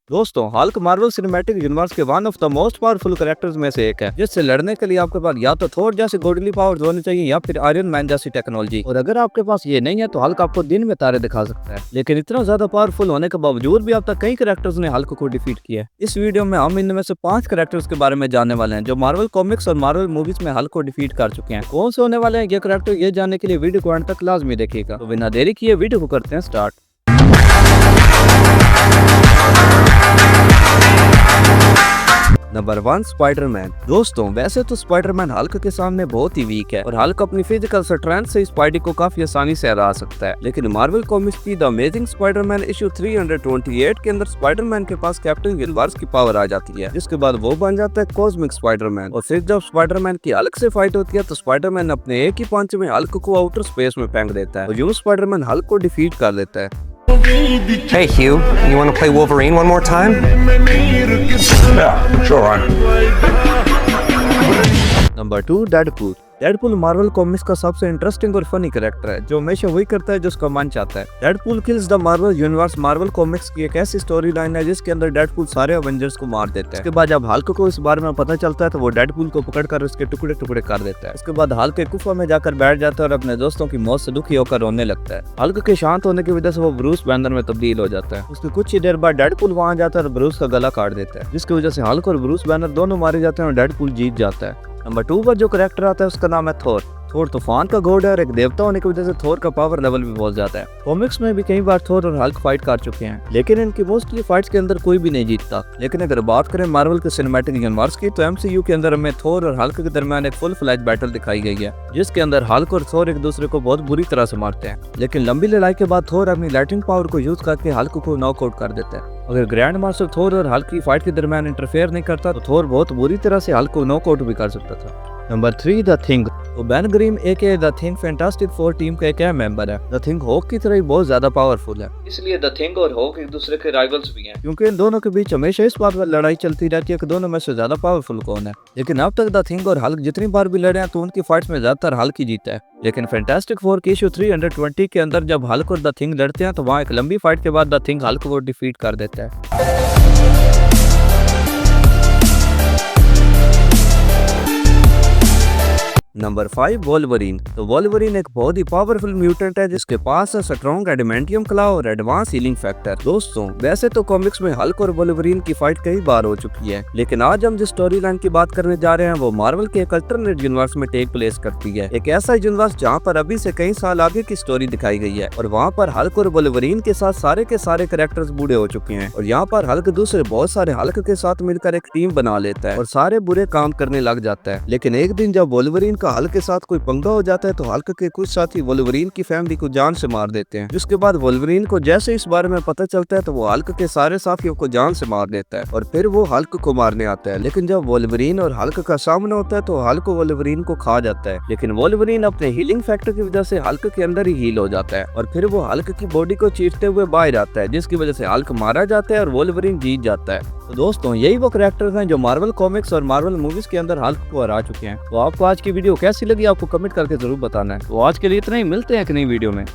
दोस्तों Hulk Marvel cinematic universe के one of the most powerful characters में से एक है, जिससे लड़ने के लिए आपके पास या तो थोर जैसे गॉडली पावर्स होनी चाहिए या फिर आयरन मैन जैसी टेक्नोलॉजी। और अगर आपके पास ये नहीं है तो हल्क आपको दिन में तारे दिखा सकता है, लेकिन इतना ज्यादा पावरफुल होने के बावजूद भी अब तक कई कैरेक्टर्स ने हल्क को डिफीट किया है। इस वीडियो में हम इनमें से 5 कैरेक्टर्स के बारे में जानने वाले हैं जो मार्वल कॉमिक्स और मार्वल मूवीज में हल्क को डिफीट कर चुके हैं। कौन से होने वाले हैं ये कैरेक्टर, ये जानने के लिए वीडियो को अंत तक लाजमी देखिएगा। तो बिना देरी किए वीडियो को करते हैं स्टार्ट। Number 1 Spiderman. दोस्तों वैसे तो स्पाइडरमैन हल्क के सामने बहुत ही वीक है और हल्क अपनी फिजिकल स्ट्रेंथ से स्पाइडी को काफी आसानी से हरा सकता है, लेकिन मार्वल कॉमिक्स की द अमेजिंग स्पाइडरमैन इशू 328 के अंदर स्पाइडरमैन के पास कैप्टन यूनिवर्स की पावर आ जाती है, जिसके बाद वो बन जाता है कॉस्मिक स्पाइडरमैन। और फिर जब स्पाइडरमैन की हल्क से फाइट होती है तो स्पाइडरमैन अपने एक ही पंच में हल्क को आउटर स्पेस में फेंक देता है और यूं स्पाइडरमैन हल्क को डिफीट कर देता है। Hey Hugh, you want to play Wolverine one more time? Yeah, sure. Number 2 Deadpool. Deadpool Marvel comics का सबसे इंटरेस्टिंग और फनी कैरेक्टर है जो हमेशा वही करता है जो उसका मन चाहता है। Deadpool kills the Marvel universe Marvel comics की एक ऐसी स्टोरी लाइन है जिसके अंदर डेडपूल सारे एवेंजर्स को मार देता है। इसके बाद जब हल्क को इस बारे में पता चलता है तो वो डेडपूल को पकड़कर उसके टुकड़े टुकड़े कर देता है। इसके बाद हल्क एक गुफा में जाकर बैठ जाता है और अपने दोस्तों की मौत से दुखी होकर रोने लगता है। हल्क के शांत होने की वजह से वो ब्रूस बैनर में तब्दील हो जाता है। उसके कुछ ही देर बाद डेडपूल वहां जाता है और ब्रूस का गला काट देता है, जिसकी वजह से हल्क और ब्रूस बैनर दोनों मारे जाते हैं और डेडपूल जीत जाता है। नंबर 2 पर जो कैरेक्टर आता है उसका नाम है थोर। थोर तूफान का गॉड है और एक देवता होने की वजह से थोर का पावर लेवल भी बहुत ज्यादा है। कॉमिक्स में भी कई बार थोर और हल्क फाइट कर चुके हैं, लेकिन इनकी मोस्टली फाइट्स के अंदर कोई भी नहीं जीतता। लेकिन अगर बात करें मार्वल के सिनेमैटिक यूनिवर्स की तो MCU के अंदर हमें थोर और हल्क के दरमियान एक फुल फ्लैज बैटल दिखाई गई है, जिसके अंदर हल्क और थोर एक दूसरे को बहुत बुरी तरह से मारते हैं। लेकिन लंबी लड़ाई के बाद थोर अपनी लाइटिंग पावर को यूज करके हल्क को नॉकआउट कर देता है। अगर ग्रैंड मास्टर थोर और हल्क की फाइट के दरमियान इंटरफेयर नहीं करता तो थोर बहुत बुरी तरह से हल्क को नॉकआउट भी कर सकता था। Number 3 the thing. तो Ben Grimm aka the thing fantastic four team का एक अहम मेंबर है। द थिंग हॉक की तरह ही बहुत ज्यादा पावरफुल है, इसलिए द थिंग और हॉक एक दूसरे के राइवल्स भी हैं, क्योंकि इन दोनों के बीच हमेशा इस बात पर लड़ाई चलती रहती है कि दोनों में से ज्यादा पावरफुल कौन है। लेकिन अब तक द थिंग और हल्क जितनी बार भी लड़े हैं तो उनकी फाइट्स में ज्यादातर हल्क ही जीता है। लेकिन फैंटास्टिक फोर की इशू 320 के अंदर जब हल्क और द थिंग लड़ते हैं तो वहाँ एक लंबी फाइट के बाद द थिंग हल्क को डिफीट कर देता है। Number 5 Wolverine. तो वोल्वरीन एक बहुत ही पावरफुल म्यूटेंट है जिसके पास है स्ट्रॉन्ग एडामेंटियम क्लॉ और एडवांस हीलिंग फैक्टर। दोस्तों वैसे तो कॉमिक्स में हल्क और वोल्वरीन की फाइट कई बार हो चुकी है, लेकिन आज हम जिस स्टोरी लाइन की बात करने जा रहे हैं वो मार्वल के एक अल्टरनेट यूनिवर्स में टेक प्लेस करती है। एक ऐसा यूनिवर्स जहाँ पर अभी से कई साल आगे की स्टोरी दिखाई गई है और वहाँ पर हल्क और वोल्वरीन के साथ सारे के सारे कैरेक्टर्स बूढ़े हो चुके हैं और यहाँ पर हल्क दूसरे बहुत सारे हल्क के साथ मिलकर एक टीम बना लेता है और सारे बुरे काम करने लग जाता है। लेकिन एक दिन जब वोल्वरीन हल्क के साथ कोई पंगा हो जाता है तो हल्क के कुछ साथी वोल्वरीन की फैमिली को जान से मार देते हैं, जिसके बाद वोल्वरीन को जैसे इस बारे में पता चलता है तो वो हल्क के सारे साथियों को जान से मार देता है और फिर वो हल्क को मारने आता है। लेकिन जब वोल्वरीन और हल्क का सामना होता है तो हल्क वोल्वरीन को खा जाता है, लेकिन वोल्वरीन अपने हीलिंग फैक्टर की वजह से हल्क के अंदर ही हील हो जाता है और फिर वो हल्क की बॉडी को चीरते हुए बाहर आता है, जिसकी वजह से हल्क मारा जाता है और वोल्वरीन जीत जाता है। तो दोस्तों यही वो कैरेक्टर्स हैं जो मार्वल कॉमिक्स और मार्वल मूवीज के अंदर हल्क को हरा चुके हैं। तो आपको आज की वीडियो कैसी लगी आपको कमेंट करके जरूर बताना है। तो आज के लिए इतना ही, मिलते हैं एक नई वीडियो में।